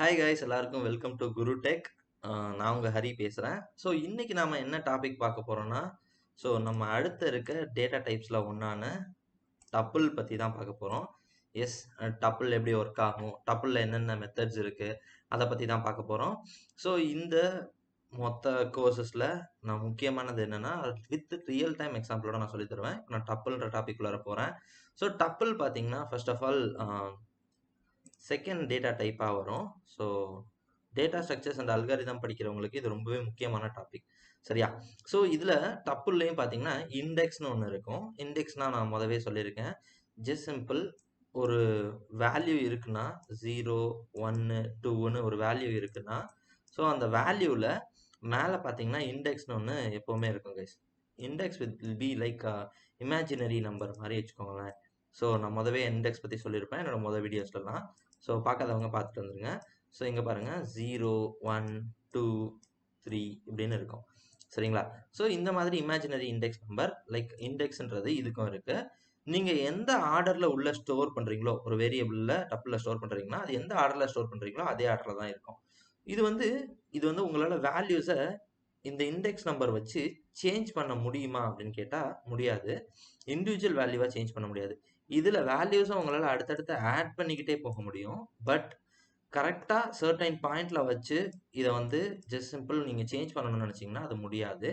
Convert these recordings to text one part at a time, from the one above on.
Hi guys, எல்லாருக்கும் welcome to Guru tech. நான் உங்கள் ஹரி பேசுகிறேன். ஸோ இன்னைக்கு நாம் என்ன டாபிக் பார்க்க போகிறோன்னா, ஸோ நம்ம அடுத்த இருக்க டேட்டா டைப்ஸில் ஒன்றான டப்புள் பற்றி தான் பார்க்க போகிறோம். எஸ், டப்புள் எப்படி ஒர்க் ஆகும், டப்புளில் என்னென்ன மெத்தட்ஸ் இருக்குது, அதை பற்றி தான் பார்க்க போகிறோம். ஸோ இந்த மொத்த கோர்சஸில் நான் முக்கியமானது என்னென்னா, வித் ரியல் டைம் எக்ஸாம்பிளோட நான் சொல்லித் தருவேன். நான் டப்புள்ன்ற டாபிக் வர போகிறேன். ஸோ டப்புள் பார்த்தீங்கன்னா, first of all second data டைப்பாக வரும். So data structures and algorithm படிக்கிறவங்களுக்கு இது ரொம்பவே முக்கியமான டாபிக், சரியா? ஸோ இதில் டப்புள்லேயும் பார்த்தீங்கன்னா இண்டெக்ஸ்னு ஒன்று இருக்கும். இண்டெக்ஸ்னால் நான் முதவே சொல்லியிருக்கேன், ஜஸ்ட் சிம்பிள் ஒரு வேல்யூ இருக்குன்னா 0, 1, 2ன்னு ஒரு வேல்யூ இருக்குன்னா, ஸோ அந்த வேல்யூவில் மேலே பார்த்தீங்கன்னா இண்டெக்ஸ்னு ஒன்று எப்போவுமே இருக்கும் guys. Index will be like imaginary number மாதிரி வச்சுக்கோங்களேன். ஸோ நான் முதவே இண்டெக்ஸ் பற்றி சொல்லியிருப்பேன் என்னோட முதல் வீடியோஸ்லாம். ஸோ பார்க்காதவங்க பார்த்துட்டு வந்துருங்க. ஸோ இங்கே பாருங்கள் 0, 1, 2, 3 இப்படின்னு இருக்கும், சரிங்களா? ஸோ இந்த மாதிரி இமேஜினரி இண்டெக்ஸ் நம்பர் லைக் இண்டெக்ஸ்ன்றது இதுக்கும் இருக்குது. நீங்கள் எந்த ஆர்டரில் உள்ள ஸ்டோர் பண்ணுறீங்களோ, ஒரு வேரியபிளில் டப்புளில் ஸ்டோர் பண்ணுறீங்கன்னா அது எந்த ஆர்டரில் ஸ்டோர் பண்ணுறீங்களோ அதே ஆர்டரில் தான் இருக்கும். இது வந்து உங்களால் வேல்யூஸை இந்த இண்டெக்ஸ் நம்பர் வச்சு சேஞ்ச் பண்ண முடியுமா அப்படின்னு கேட்டால் முடியாது. இண்டிவிஜுவல் வேல்யூவாக சேஞ்ச் பண்ண முடியாது. இதில் வேல்யூஸை உங்களால் அடுத்தடுத்து ஆட் பண்ணிக்கிட்டே போக முடியும். பட் கரெக்டாக சர்டைன் பாயிண்டில் வச்சு இதை ஜஸ்ட் சிம்பிள் நீங்கள் சேஞ்ச் பண்ணணும்னு நினச்சிங்கன்னா அது முடியாது.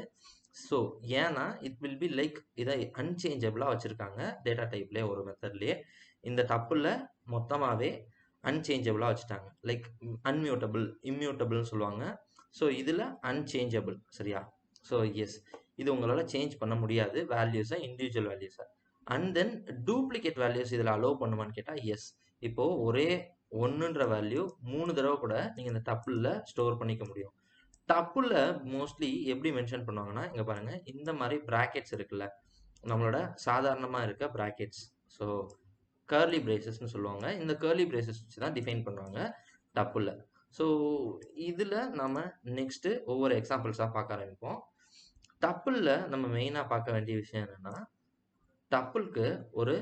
ஸோ ஏன்னா இட் வில் பி லைக் இதை அன்சேஞ்சபிளாக வச்சுருக்காங்க டேட்டா டைப்லேயே. ஒரு மெத்தட்லேயே இந்த டப்புல மொத்தமாகவே அன்சேஞ்சபிளாக வச்சுட்டாங்க. லைக் அன்மியூட்டபிள், இம்மியூட்டபிள்னு சொல்லுவாங்க. ஸோ இதில் அன்சேஞ்சபிள், சரியா? ஸோ எஸ், இது உங்களால் சேஞ்ச் பண்ண முடியாது வேல்யூஸை, இண்டிவிஜுவல் வேல்யூஸை. அண்ட் தென் டூப்ளிகேட் வேல்யூஸ் இதில் அலோவ் பண்ணுமான்னு கேட்டால் எஸ். இப்போது ஒரே 1ன்ற வேல்யூ 3 தடவை கூட நீங்கள் இந்த டப்புளில் ஸ்டோர் பண்ணிக்க முடியும். டப்புளில் மோஸ்ட்லி எப்படி மென்ஷன் பண்ணுவாங்கன்னா, இங்கே பாருங்கள், இந்த மாதிரி ப்ராக்கெட்ஸ் இருக்குல்ல, நம்மளோட சாதாரணமாக இருக்க ப்ராக்கெட்ஸ், ஸோ கர்லி பிரேசஸ்ன்னு சொல்லுவாங்க. இந்த கர்லி பிரேசஸ் வச்சு தான் டிஃபைன் பண்ணுவாங்க டப்புளில். ஸோ இதில் நம்ம நெக்ஸ்ட்டு ஒவ்வொரு எக்ஸாம்பிள்ஸாக பார்க்க ஆரம்பிப்போம். டப்புளில் நம்ம மெயினாக பார்க்க வேண்டிய விஷயம் என்னென்னா, டப்புளுக்கு ஒரு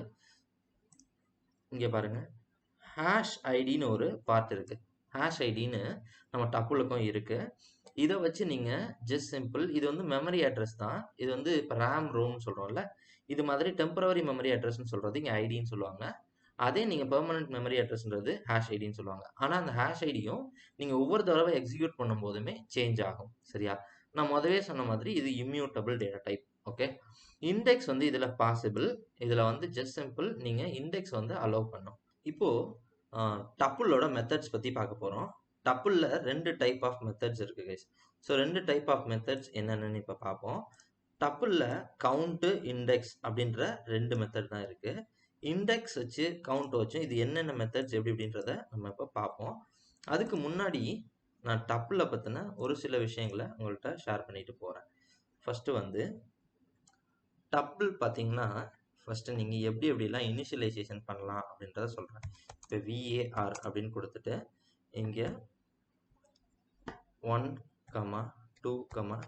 இங்கே பாருங்கள் ஹேஷ் ஐடின்னு ஒரு பார்ட் இருக்குது. ஹேஷ் ஐடின்னு நம்ம டப்புளுக்கும் இருக்குது. இதை வச்சு நீங்கள் ஜஸ்ட் சிம்பிள், இது மெமரி அட்ரஸ் தான். இது இப்போ ரேம் ரோம்னு சொல்கிறோம்ல, இது மாதிரி டெம்பரவரி மெமரி அட்ரஸ்ன்னு சொல்கிறது இங்கே ஐடின்னு சொல்லுவாங்க. அதே நீங்கள் பெர்மனன்ட் மெமரி அட்ரஸ்ன்றது ஹேஷ் ஐடின்னு சொல்லுவாங்க. ஆனால் அந்த ஹேஷ் ஐடியும் நீங்கள் ஒவ்வொரு தடவை எக்ஸிக்யூட் பண்ணும் போதுமே சேஞ்ச் ஆகும், சரியா? நான் முதவே சொன்ன மாதிரி இது immutable data type. Okay, index இதில் பாசிபிள். இதில் ஜஸ்ட் சிம்பிள் நீங்கள் இண்டெக்ஸ் அலோவ் பண்ணும். இப்போது டப்புளோட மெத்தட்ஸ் பற்றி பார்க்க போகிறோம். டப்புளில் 2 டைப் ஆஃப் மெத்தட்ஸ் இருக்குது guys. So 2 type of methods என்னென்னு இப்போ பார்ப்போம். டப்புளில் கவுண்ட்டு, இண்டெக்ஸ் அப்படின்ற 2 மெத்தட் தான் இருக்குது. இண்டெக்ஸ் வச்சு கவுண்ட் வச்சும் இது என்னென்ன மெத்தட்ஸ் எப்படி அப்படின்றத நம்ம இப்போ பார்ப்போம். அதுக்கு முன்னாடி நான் டப்புளை பற்றின ஒரு சில விஷயங்களை உங்கள்கிட்ட ஷேர் பண்ணிட்டு போகிறேன். ஃபஸ்ட்டு டப்புள் பார்த்தீங்கன்னா, ஃபஸ்ட்டு நீங்கள் எப்படிலாம் இனிஷியலைசேஷன் பண்ணலாம் அப்படின்றத சொல்கிறேன். இப்போ VAR அப்படின்னு கொடுத்துட்டு இங்கே 1, 2,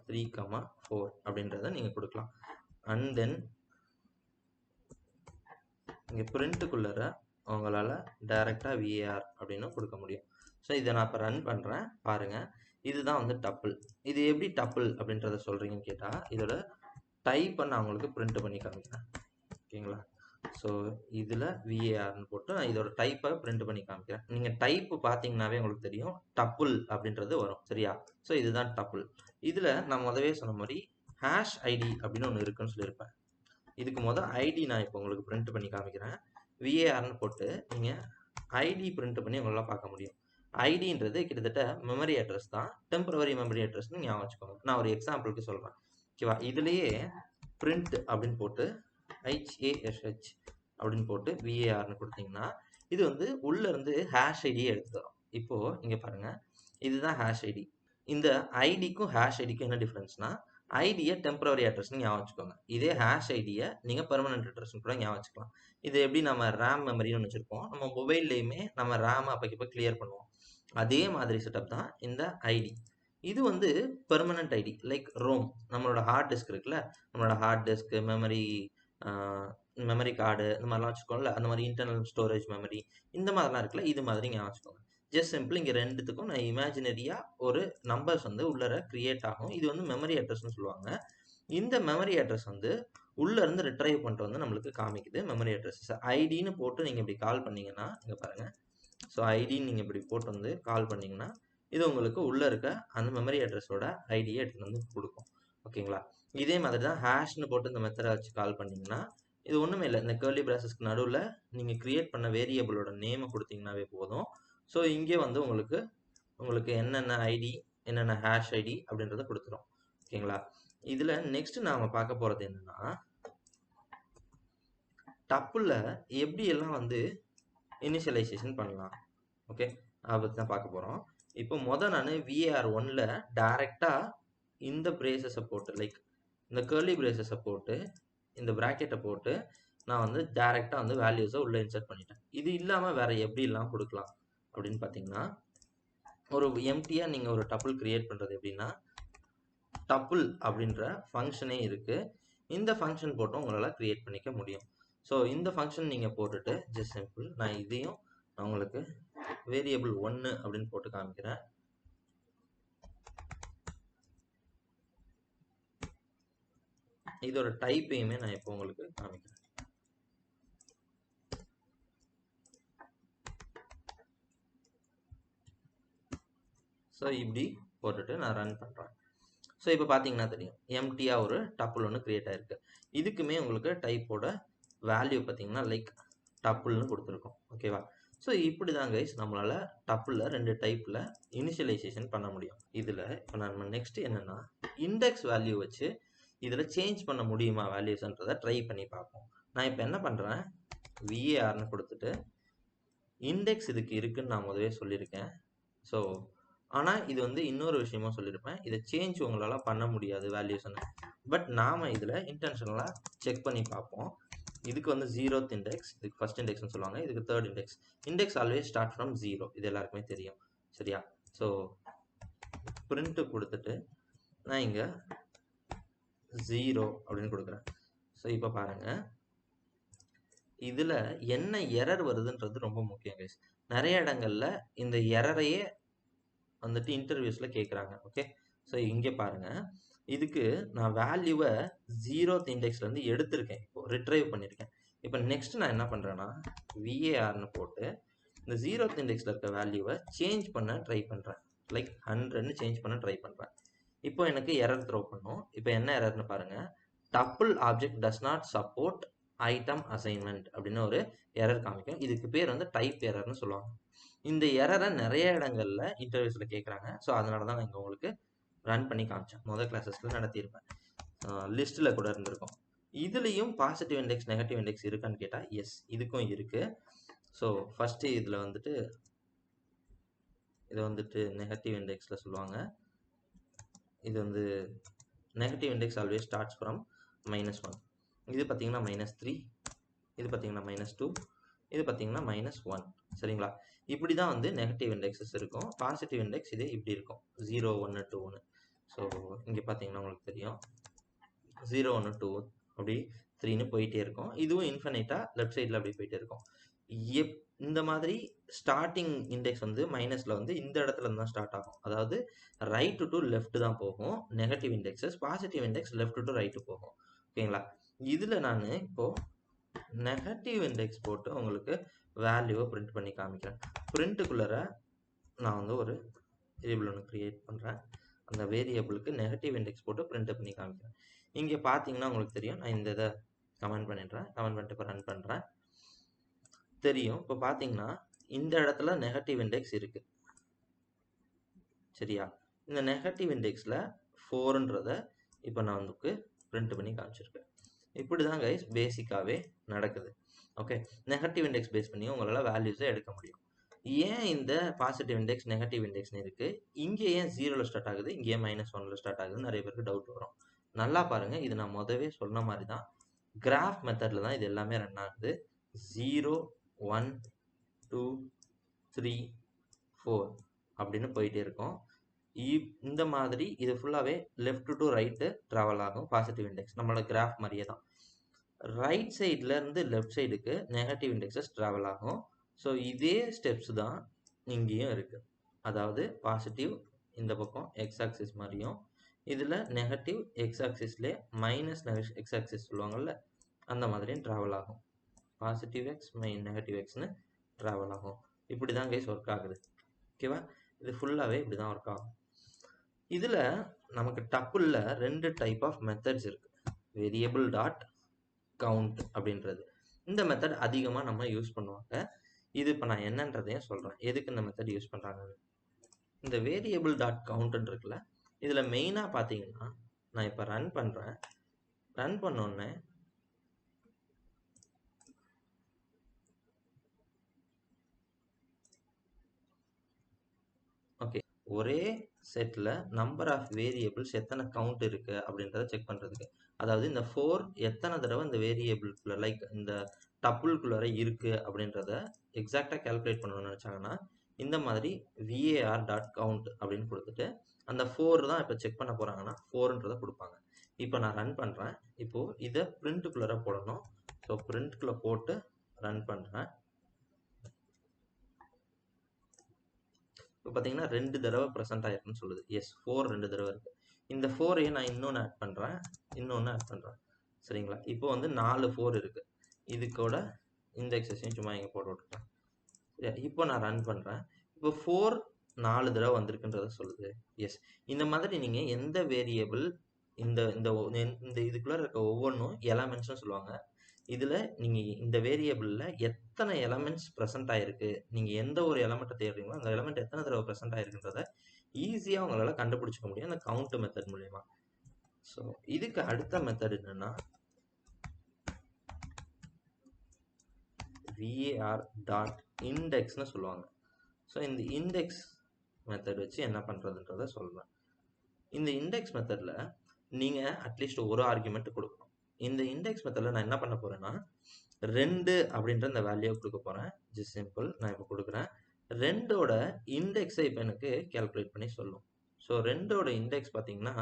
3, 4 அப்படின்றத நீங்கள் கொடுக்கலாம். அண்ட் தென் இங்கே பிரிண்ட்டுக்குள்ளே அவங்களால டைரெக்டாக VAR அப்படின்னு கொடுக்க முடியும். ஸோ இதை நான் இப்போ ரன் பண்ணுறேன், பாருங்கள். இதுதான் டப்புள். இது எப்படி டப்புள் அப்படின்றத சொல்கிறீங்கன்னு கேட்டால், இதோட டைப்பை நான் உங்களுக்கு பிரிண்ட் பண்ணி காமிக்கிறேன், ஓகேங்களா? ஸோ இதில் VARன்னு போட்டு நான் இதோட டைப்பை பிரிண்ட் பண்ணி காமிக்கிறேன். நீங்கள் டைப்பு பார்த்தீங்கன்னாவே உங்களுக்கு தெரியும் டப்புள் அப்படின்றது வரும், சரியா? ஸோ இதுதான் டப்புள். இதில் நான் முதவே சொன்ன மாதிரி ஹேஷ் ஐடி அப்படின்னு ஒன்று இருக்குன்னு சொல்லியிருப்பேன். இதுக்கு ஐடி நான் இப்போ உங்களுக்கு பிரிண்ட் பண்ணி காமிக்கிறேன். VARன்னு போட்டு நீங்கள் ஐடி பிரிண்ட் பண்ணி உங்களால் பார்க்க முடியும். ஐடின்றது கிட்டத்தட்ட மெமரி அட்ரஸ் தான், டெம்பரவரி மெமரி அட்ரஸ்ன்னு ஞாபகம் வச்சுக்கோங்க. நான் ஒரு எக்ஸாம்பிளுக்கு சொல்கிறேன், ஓகேவா? இதுலேயே பிரிண்ட் அப்படின்னு போட்டு HASH அப்படின்னு போட்டு VARன்னு கொடுத்தீங்கன்னா இது உள்ளேருந்து ஹேஷ் ஐடியை எடுத்து தரும். இப்போது இங்கே பாருங்கள், இதுதான் ஹேஷ் ஐடி. இந்த ஐடிக்கும் ஹேஷ் ஐடிக்கும் என்ன டிஃப்ரென்ஸ்னா, ஐடியை டெம்பரவரி அட்ரஸ்ன்னு ஞாபகம் வச்சுக்கோங்க. இதே ஹேஷ் ஐடியை நீங்கள் பெர்மனன்ட் அட்ரஸ்ன்னு கூட ஞாபகம் வச்சுக்கலாம். இது எப்படி நம்ம ரேம் மெமரின்னு ஒன்று வச்சுருப்போம், நம்ம மொபைல்லையுமே நம்ம ரேமை அப்போக்கப்போ கிளியர் பண்ணுவோம். அதே மாதிரி செட்டப் தான் இந்த ஐடி. இது பெர்மனன்ட் ஐடி லைக் ரோம். நம்மளோட ஹார்ட் டிஸ்க் இருக்குல்ல, நம்மளோட ஹார்ட் டிஸ்க்கு, மெமரி கார்டு, இந்த மாதிரிலாம் வச்சுக்கோங்கள, அந்த மாதிரி இன்டர்னல் ஸ்டோரேஜ் மெமரி, இந்த மாதிரிலாம் இருக்குல்ல, இது மாதிரி ஞாபகம் வச்சுக்கோங்க. ஜஸ்ட் சிம்பிள் இங்கே ரெண்டுத்துக்கும் நான் இமேஜினரியாக ஒரு நம்பர்ஸ் வந்து உள்ளர கிரியேட் ஆகும். இது வந்து மெமரி அட்ரஸ்ன்னு சொல்லுவாங்க. இந்த மெமரி அட்ரஸ் வந்து உள்ளேருந்து ரிட்ரைவ் பண்ணிட்டு வந்து நம்மளுக்கு காமிக்குது மெமரி அட்ரஸ். ஐடின்னு போட்டு நீங்கள் இப்படி கால் பண்ணிங்கன்னா இங்கே பாருங்கள். ஸோ ஐடின்னு நீங்கள் இப்படி போட்டு வந்து கால் பண்ணிங்கன்னா இது உங்களுக்கு உள்ளே இருக்க அந்த மெமரி அட்ரஸோட ஐடியை எடுத்துகிட்டு வந்து கொடுக்கும். ஓகேங்களா? இதே மாதிரி தான் ஹேஷ்னு போட்டு இந்த மெத்தடை வச்சு கால் பண்ணிங்கன்னா இது ஒன்றுமே இல்லை. இந்த கேர்லி பிராசஸ்க்கு நடுவில் நீங்கள் க்ரியேட் பண்ண வேரியபிளோட நேமை கொடுத்தீங்கன்னாவே போதும். ஸோ இங்கே வந்து உங்களுக்கு என்னென்ன ஐடி என்னென்ன ஹேஷ் ஐடி அப்படின்றத கொடுத்துரும். ஓகேங்களா? இதில் நெக்ஸ்ட் நாம் பார்க்க போகிறது என்னென்னா டப்புல எப்படி எல்லாம் வந்து இனிஷியலைசேஷன் பண்ணலாம். ஓகே, அதை பற்றி தான் பார்க்க போகிறோம். இப்போ நான் VAR1ல டைரெக்டாக இந்த பிரேசஸை போட்டு லைக் இந்த கேர்லி பிரேசஸை போட்டு இந்த ப்ராக்கெட்டை போட்டு நான் வந்து டைரெக்டாக வந்து வேல்யூஸை உள்ளே இன்சர்ட் பண்ணிட்டேன். இது இல்லாமல் வேறு எப்படிலாம் கொடுக்கலாம் அப்படின்னு பார்த்தீங்கன்னா ஒரு எம்டியாக நீங்கள் ஒரு டப்புள் க்ரியேட் பண்ணுறது எப்படின்னா டப்புள் அப்படின்ற ஃபங்க்ஷனே இருக்குது. இந்த ஃபங்க்ஷன் போட்டு உங்களால் க்ரியேட் பண்ணிக்க முடியும். ஸோ இந்த ஃபங்க்ஷன் நீங்கள் போட்டுட்டு ஜஸ்ட் சிம்பிள் நான் இதையும் நான் உங்களுக்கு வேரியபிள் 1 அப்படின்னு போட்டு காமிக்கிறேன். இதோட டைப்பையுமே நான் இப்போ உங்களுக்கு காமிக்கிறேன். ஸோ இப்படி போட்டுட்டு நான் ரன் பண்ணுறேன். ஸோ இப்போ பார்த்தீங்கன்னா தெரியும் எம்டியாக ஒரு டப்புள் ஒன்று க்ரியேட் ஆகிருக்கு. இதுக்குமே உங்களுக்கு டைப்போட வேல்யூ பார்த்தீங்கன்னா லைக் டப்புள்னு கொடுத்துருக்கோம். ஓகேவா? ஸோ இப்படி தான் கைஸ் நம்மளால் டப்புளில் 2 டைப்பில் இனிஷியலைசேஷன் பண்ண முடியும். இதில் இப்போ நம்ம நெக்ஸ்ட் என்னென்னா இண்டெக்ஸ் வேல்யூ வச்சு இதில் சேஞ்ச் பண்ண முடியுமா வேல்யூஸ்ன்றதை ட்ரை பண்ணி பார்ப்போம். நான் இப்போ என்ன பண்ணுறேன், VARனு கொடுத்துட்டு இண்டெக்ஸ் இதுக்கு இருக்குன்னு நான் முதவே சொல்லியிருக்கேன். ஸோ ஆனால் இது வந்து இன்னொரு விஷயமும் சொல்லியிருப்பேன், இதை சேஞ்ச் உங்களால் பண்ண முடியாது வேல்யூஸ்ன்னு. பட் நாம் இதில் இன்டென்ஷனலாக செக் பண்ணி பார்ப்போம். இதுக்கு வந்து 0th இண்டெக்ஸ், இதுக்கு ஃபர்ஸ்ட் இண்டெக்ஸ்னு சொல்லுவாங்க, இதுக்கு 3rd index. Index always start from 0, இது எல்லாருக்குமே தெரியும். சரியா? ஸோ பிரிண்ட் கொடுத்துட்டு நான் இங்கே 0 அப்படின்னு கொடுக்குறேன். ஸோ இப்போ பாருங்கள் இதில் என்ன எரர் வருதுன்றது ரொம்ப முக்கியம் கைஸ். நிறைய இடங்கள்ல இந்த எரரையே வந்துட்டு இன்டர்வியூஸில் கேட்குறாங்க. ஓகே, ஸோ இங்கே பாருங்கள் இதுக்கு நான் வேல்யூவை 0th இண்டெக்ஸ்லேருந்து எடுத்திருக்கேன், இப்போது ரிட்ரைவ் பண்ணியிருக்கேன். இப்போ நெக்ஸ்ட் நான் என்ன பண்ணுறேன்னா VARனு போட்டு இந்த 0th இண்டெக்ஸில் இருக்க வேல்யூவை சேஞ்ச் பண்ண ட்ரை பண்ணுறேன். லைக் 100ன்னு சேஞ்ச் பண்ண ட்ரை பண்ணுறேன். இப்போ எனக்கு எரர் த்ரோ பண்ணும். இப்போ என்ன எரர்னு பாருங்கள், tuple object does not support item assignment அப்படின்னு ஒரு எரர் காமிக்கும். இதுக்கு பேர் வந்து டைப் எரர்னு சொல்லுவாங்க. இந்த எரரை நிறைய இடங்கள்ல இன்டர்வியூஸில் கேட்குறாங்க. ஸோ அதனால தான் நான் இங்கே உங்களுக்கு ரன் பண்ணி காமிச்சேன். முதல் கிளாஸஸில் நடத்தியிருப்பேன், லிஸ்ட்டில் கூட இருந்திருக்கும். இதுலேயும் பாசிட்டிவ் இண்டெக்ஸ் நெகட்டிவ் இண்டெக்ஸ் இருக்கான்னு கேட்டால் எஸ், இதுக்கும் இருக்குது. ஸோ ஃபஸ்ட்டு இதில் வந்துட்டு இதை வந்துட்டு நெகட்டிவ் இண்டெக்ஸில் சொல்லுவாங்க. இது வந்து negative index always starts from -1. இது பார்த்தீங்கன்னா -3, இது பார்த்தீங்கன்னா -2, இது பார்த்தீங்கன்னா -1. சரிங்களா? இப்படி தான் வந்து நெகட்டிவ் இண்டெக்ஸஸ் இருக்கும். பாசிட்டிவ் இண்டெக்ஸ் இதே இப்படி இருக்கும், 0 1 2 1. ஸோ இங்கே பார்த்தீங்கன்னா உங்களுக்கு தெரியும் 0 1 2 அப்படி 3ன்னு போயிட்டே இருக்கும். இதுவும் இன்ஃபினைட்டாக லெஃப்ட் சைடில் அப்படி போயிட்டே இருக்கும். இந்த மாதிரி ஸ்டார்டிங் இண்டெக்ஸ் வந்து மைனஸில் வந்து இந்த இடத்துல தான் ஸ்டார்ட் ஆகும். அதாவது ரைட் டு லெஃப்ட் தான் போகும் negative indexes. Positive index left to right போகும். ஓகேங்களா? இதில் நான் இப்போது நெகட்டிவ் இண்டெக்ஸ் போட்டு உங்களுக்கு வேல்யூவை பிரிண்ட் பண்ணி காமிக்கிறேன். பிரிண்ட்டுக்குள்ளே நான் வந்து ஒரு வேரியபிள் ஒன்று க்ரியேட் பண்ணுறேன். அந்த வேரியபிளுக்கு நெகட்டிவ் இண்டெக்ஸ் போட்டு பிரிண்ட் பண்ணி காமிக்கிறேன். இங்கே பார்த்தீங்கன்னா உங்களுக்கு தெரியும், நான் இந்த இதை கமெண்ட் பண்ணிடுறேன். கமெண்ட் பண்ணிட்டு இப்போ ரன் பண்ணுறேன். தெரியும் இப்போ பார்த்தீங்கன்னா இந்த இடத்துல நெகட்டிவ் இண்டெக்ஸ் இருக்குது. சரியா? இந்த நெகட்டிவ் இண்டெக்ஸில் 4ன்றதை இப்போ நான் வந்து பிரிண்ட் பண்ணி காமிச்சிருக்கேன். இப்படி தான் கைஸ் பேசிக்காகவே நடக்குது. ஓகே, நெகட்டிவ் இண்டெக்ஸ் பேஸ் பண்ணி உங்களால் வேல்யூஸை எடுக்க முடியும். ஏன் இந்த பாசிட்டிவ் இண்டெக்ஸ் நெகட்டிவ் இண்டெக்ஸ்னு இருக்குது, இங்கே ஏன் 0ல் ஸ்டார்ட் ஆகுது, இங்கே ஏன் -1ல் ஸ்டார்ட் ஆகுதுன்னு நிறைய பேருக்கு டவுட் வரும். நல்லா பாருங்கள், இது நான் முதவே சொன்ன மாதிரி தான் கிராஃப் மெத்தடில் தான் இது எல்லாமே ரன் ஆகுது. 0 1 2 3 4 அப்படின்னு போயிட்டே இருக்கும். இந்த மாதிரி இது ஃபுல்லாகவே லெஃப்ட் டு ரைட்டு ட்ராவல் ஆகும். பாசிட்டிவ் இண்டெக்ஸ் நம்மளோட கிராஃப் மாதிரியே தான். ரைட் சைட்லேருந்து லெஃப்ட் சைடுக்கு நெகட்டிவ் இண்டெக்ஸஸ் ட்ராவல் ஆகும். ஸோ இதே ஸ்டெப்ஸ் தான் இங்கேயும் இருக்கு. அதாவது பாசிட்டிவ் இந்த பக்கம் எக்ஸ் ஆக்சிஸ் மாதிரியும், இதில் நெகட்டிவ் எக்ஸ் ஆக்சிஸ்லேயே மைனஸ் எக்ஸ் ஆக்சிஸ் சொல்லுவாங்கல்ல, அந்த மாதிரியும் ட்ராவல் ஆகும். பாசிட்டிவ் எக்ஸ் நெகட்டிவ் எக்ஸ்னு ட்ராவல் ஆகும். இப்படி தான் கைஸ் ஒர்க் ஆகுது. ஓகேவா? இது ஃபுல்லாகவே இப்படி தான் ஒர்க் ஆகும். இதில் நமக்கு டப்புளில் 2 டைப் ஆஃப் மெத்தட்ஸ் இருக்குது. வேரியபிள் டாட் கவுண்ட் அப்படின்றது. இந்த மெத்தட் அதிகமாக நம்ம யூஸ் பண்ணுவாங்க. இது இப்போ நான் என்னன்றதையும் சொல்கிறேன், எதுக்கு இந்த மெத்தட் யூஸ் பண்ணுறாங்கன்னு. இந்த வேரியபிள் டாட் கவுண்ட்னு இருக்குல்ல, இதில் மெயினாக பார்த்தீங்கன்னா நான் இப்போ ரன் பண்ணுறேன். ரன் பண்ணோடனே ஓகே, ஒரே செட்டில் நம்பர் ஆஃப் வேரியபிள்ஸ் எத்தனை கவுண்ட் இருக்குது அப்படின்றத செக் பண்ணுறதுக்கு. அதாவது இந்த 4 எத்தனை தடவை இந்த வேரியபிள்குள்ள லைக் இந்த டப்புள்குள்ளார இருக்குது அப்படின்றத எக்ஸாக்டாக கேல்குலேட் பண்ணணும்னு நினச்சாங்கன்னா இந்த மாதிரி var டாட் கவுண்ட் அப்படின்னு கொடுத்துட்டு அந்த 4 தான் இப்போ செக் பண்ண போகிறாங்கன்னா 4ன்றதை கொடுப்பாங்க. இப்போ நான் ரன் பண்ணுறேன். இப்போது இதை பிரிண்ட்டுக்குள்ளார போடணும். ஸோ பிரிண்ட்குள்ளே போட்டு ரன் பண்ணுறேன். இப்போ பார்த்தீங்கன்னா 2 தடவை ப்ரெசென்ட் ஆயிருக்குன்னு சொல்லுது. எஸ், 4 2 தடவை இருக்குது. இந்த 4ஐயே நான் இன்னொன்று ஆட் பண்ணுறேன், இன்னொன்று ஆட் பண்ணுறேன். சரிங்களா? இப்போ வந்து 4 4 இருக்குது. இது கூட இந்த எக்ஸசைஸையும் சும்மா இங்கே போட்டு விட்டுட்டேன். சரி, இப்போ நான் ரன் பண்ணுறேன். இப்போ 4 4 தடவை வந்திருக்குன்றத சொல்லுது. எஸ், இந்த மாதிரி நீங்கள் எந்த வேரியபிள் இந்த இந்த இந்த இதுக்குள்ளே இருக்க ஒவ்வொன்றும் எலமெண்ட்ஸ்னு சொல்லுவாங்க. இதில் நீங்கள் இந்த வேரியபிளில் எத்தனை எலமெண்ட்ஸ் ப்ரெசென்ட் ஆகிருக்கு, நீங்கள் எந்த ஒரு எலமெண்ட்டை தேடுறீங்களோ அந்த எலமெண்ட் எத்தனை தடவை ப்ரெசென்ட் ஆகிருக்குன்றத ஈஸியாக உங்களால் கண்டுபிடிச்சிக்க முடியும் அந்த கவுண்ட் மெத்தட் மூலமா. ஸோ இதுக்கு அடுத்த மெத்தட் என்னன்னா var டாட் இண்டெக்ஸ்னு சொல்லுவாங்க. ஸோ இந்த இண்டெக்ஸ் மெத்தட் வச்சு என்ன பண்ணுறதுன்றத சொல்கிறேன். இந்த இண்டெக்ஸ் மெத்தடில் நீங்கள் அட்லீஸ்ட் ஒரு ஆர்குமெண்ட் கொடுக்கணும். இந்த இண்டெக்ஸ் மெத்தடில் நான் என்ன பண்ண போகிறேன்னா 2 அப்படின்ற இந்த வேல்யூவை கொடுக்க போகிறேன். Just simple. நான் இப்போ கொடுக்குறேன். 2ஓட இண்டெக்ஸை இப்போ எனக்கு கேல்குலேட் பண்ணி சொல்லும். ஸோ 2ஓட இண்டெக்ஸ் பார்த்தீங்கன்னா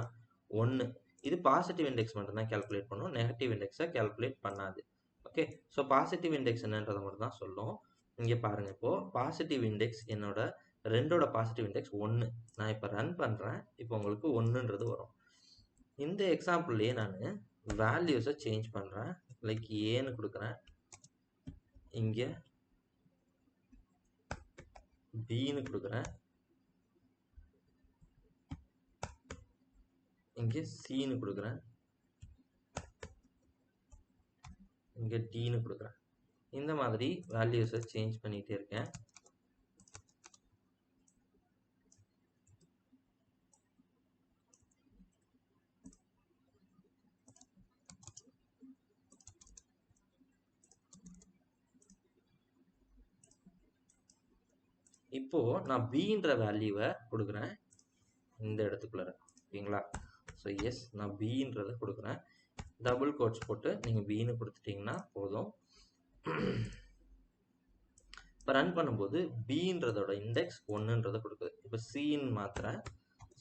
1. இது பாசிட்டிவ் இண்டெக்ஸ் மட்டும்தான் கேல்குலேட் பண்ணும், நெகட்டிவ் இண்டெக்ஸை கேல்குலேட் பண்ணாது. ஓகே, ஸோ பாசிட்டிவ் இண்டெக்ஸ் என்னன்றதை மட்டும் தான் சொல்லும். இங்கே பாருங்கள், இப்போது பாசிட்டிவ் இண்டெக்ஸ் என்னோட 2ஓட பாசிட்டிவ் இண்டெக்ஸ் 1. நான் இப்போ ரன் பண்ணுறேன். இப்போ உங்களுக்கு 1ன்றது வரும். இந்த எக்ஸாம்பிள்லேயே நான் வேல்யூஸை சேஞ்ச் பண்ணுறேன். லைக் ஏன்னு கொடுக்குறேன், இங்கே பின்னு கொடுக்குறேன், இங்கே சின்னு கொடுக்குறேன், இங்கே டின்னு கொடுக்குறேன். இந்த மாதிரி வேல்யூஸை சேஞ்ச் பண்ணிகிட்டே இருக்கேன். இப்போது நான் பின்ற வேல்யூவை கொடுக்குறேன் இந்த இடத்துக்குள்ளார. ஓகேங்களா? ஸோ எஸ், நான் பின்றதை கொடுக்குறேன். டபுள் கோட்ஸ் போட்டு நீங்கள் பின்னு கொடுத்துட்டிங்கன்னா போதும். இப்போ ரன் பண்ணும்போது பின்றதோட இண்டெக்ஸ் 1ன்றதை கொடுக்குது. இப்போ சின்னு மாற்றுறேன்.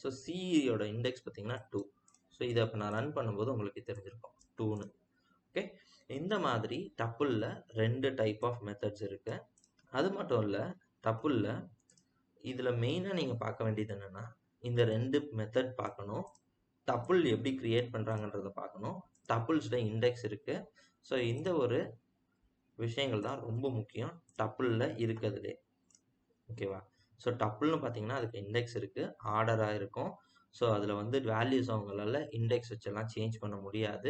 ஸோ சியோட இண்டெக்ஸ் பார்த்தீங்கன்னா 2. ஸோ இதை இப்போ நான் ரன் பண்ணும்போது உங்களுக்கு தெரிஞ்சிருக்கும் 2ன்னு. ஓகே, இந்த மாதிரி டப்புளில் 2 டைப் ஆஃப் மெத்தட்ஸ் இருக்குது. அது மட்டும் இல்லை, டப்புளில் இதில் மெயினாக நீங்கள் பார்க்க வேண்டியது என்னென்னா இந்த 2 மெத்தட் பார்க்கணும், டப்புள் எப்படி க்ரியேட் பண்ணுறாங்கன்றதை பார்க்கணும், டப்புள்ஸில் இண்டெக்ஸ் இருக்குது. ஸோ இந்த ஒரு விஷயங்கள் தான் ரொம்ப முக்கியம் டப்புளில் இருக்கிறதுலே. ஓகேவா? ஸோ டப்புள்னு பார்த்தீங்கன்னா அதுக்கு இண்டெக்ஸ் இருக்குது, ஆர்டராக இருக்கும். ஸோ அதில் வந்து வேல்யூஸ் அவங்களால இண்டெக்ஸ் வச்செல்லாம் சேஞ்ச் பண்ண முடியாது.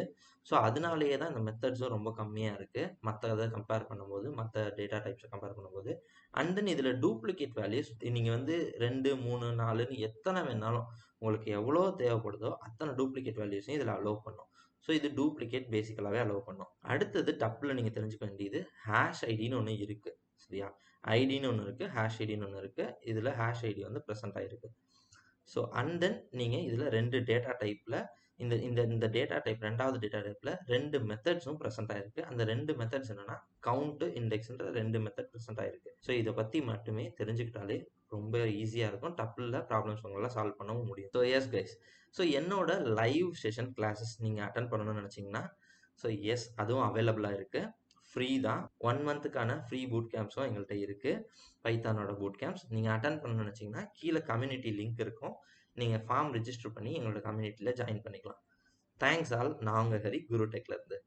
ஸோ அதனாலேயே தான் இந்த மெத்தட்ஸும் ரொம்ப கம்மியாக இருக்குது மற்ற இதை கம்பேர் பண்ணும்போது, மற்ற டேட்டா டைப்ஸை கம்பேர் பண்ணும்போது. அண்ட் தென் இதில் டூப்ளிகேட் வேல்யூஸ் நீங்கள் வந்து 2 3 4ன்னு எத்தனை வேணாலும் உங்களுக்கு எவ்வளோ தேவைப்படுதோ அத்தனை டூப்ளிகேட் வேல்யூஸையும் இதில் அலோவ் பண்ணும். ஸோ இது டூப்ளிகேட் பேசிக்கலாகவே அலோவ் பண்ணும். அடுத்தது டப்பில் நீங்கள் தெரிஞ்சுக்க வேண்டியது ஹேஷ் ஐடின்னு ஒன்று இருக்குது. சரியா? ஐடின்னு ஒன்று இருக்குது, ஹேஷ் ஐடின்னு ஒன்று இருக்குது. இதில் ஹேஷ் ஐடி வந்து ப்ரெசென்ட் ஆகிருக்கு. ஸோ அண்ட் தென் நீங்கள் இதில் 2 டேட்டா டைப்பில் இந்த இந்த இந்த டேட்டா டைப் 2வது டேட்டா டைப்பில் 2 மெத்தட்ஸும் ப்ரெசென்ட் ஆகிருக்கு. அந்த 2 மெத்தட்ஸ் என்னென்னா கவுண்ட்டு, இண்டெக்ஸ்ன்ற 2 மெத்தட் ப்ரெசென்ட் ஆகிருக்கு. ஸோ இதை பற்றி மட்டுமே தெரிஞ்சுக்கிட்டாலே ரொம்ப ஈஸியாக இருக்கும். டப்பில் ப்ராப்ளம்ஸ் உங்களால் சால்வ் பண்ணவும் முடியும். ஸோ எஸ் கைஸ், ஸோ என்னோட லைவ் செஷன் கிளாஸஸ் நீங்கள் அட்டன் பண்ணணும்னு நினச்சிங்கன்னா ஸோ எஸ், அதுவும் அவைலபிளாக இருக்குது. ஃப்ரீ தான். 1 மந்த்துக்கான ஃப்ரீ பூட் கேம்ப்ஸும் எங்கள்ட்ட இருக்கு. பைத்தானோட பூட் கேம்ப்ஸ். நீங்க அட்டெண்ட் பண்ணணும்னு நினைச்சீங்கன்னா, கீழ கம்யூனிட்டி லிங்க் இருக்கும். நீங்க ஃபார்ம் ரிஜிஸ்டர் பண்ணி எங்களோட கம்யூனிட்டில ஜாயின் பண்ணிக்கலாம். Thanks all. நான் உங்க ஹரி, குரு டெக்ல இருந்து.